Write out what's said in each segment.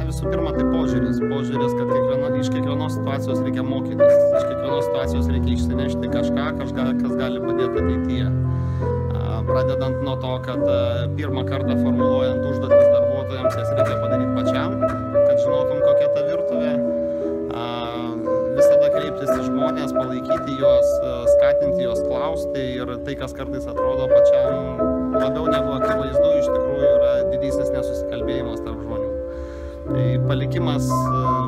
visų pirma, tai požiūris, kad iš kiekvienos situacijos reikia mokytis, iš kiekvienos situacijos reikia išsinešti kažką, kas gali padėti ateityje. Pradedant nuo to, kad pirmą kartą formuluojant užduotis darbuotojams, jas reikia padaryti pačiam, kad žinotum, kokia ta virtuvė. Visada kreiptis į žmonės, palaikyti juos, skatinti juos klausti ir tai, kas kartais atrodo pačiam labiau negu akivaizdu, iš tikrųjų yra didysis nesusikalbėjimas tarp žmonių. Tai palikimas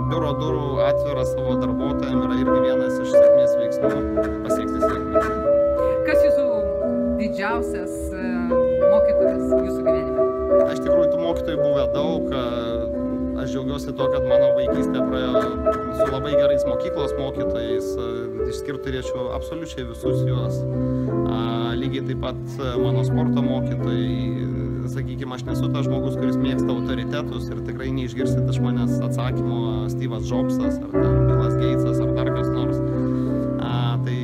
biuro durų atviras savo darbuotojams yra irgi vienas iš sėkmės veiksmų pasiekti sėkmę. Kas jūsų didžiausias mokytojas jūsų gyvenime? Iš tikrųjų, tų mokytojų buvę daug. Aš džiaugiuosi to, kad mano vaikystė praėjo su labai gerais mokyklos mokytojais. Išskirti turėčiau absoliučiai visus juos. Lygiai taip pat mano sporto mokytojai. Sakykime, aš nesu tas žmogus, kuris mėgsta autoritetus ir tikrai neišgirsit iš manęs atsakymo Steve'as Jobsas ar Billas Gatesas ar dar kas nors. Tai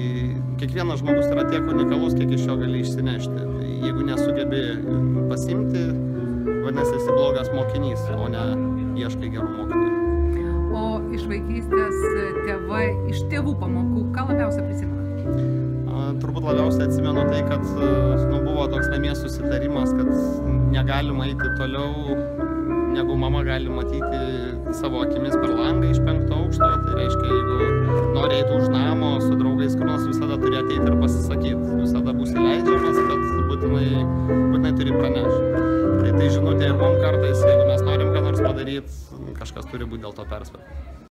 kiekvienas žmogus yra tiek unikalus, kiek iš jo gali išsinešti. Tai jeigu nesugebi pasimti, vadinasi, esi blogas mokinys, o ne ieškai gerų mokytojų. O iš vaikystės tėvai, iš tėvų pamokų, ką labiausiai prisimena? Turbūt labiausiai atsimenu tai, kad buvo toks namie susitarimas, kad negalima eiti toliau, negu mama gali matyti savo akimis per langą iš 5. aukšto. Tai reiškia, jeigu nori eiti už namo su draugais kur nors, visada turi ateiti ir pasisakyti. Visada būsi leidžiamas, bet būtinai turi pranešti. Tai žinutė ir mums kartais, jeigu mes norim ką nors padaryti, kažkas turi būti dėl to perspėti.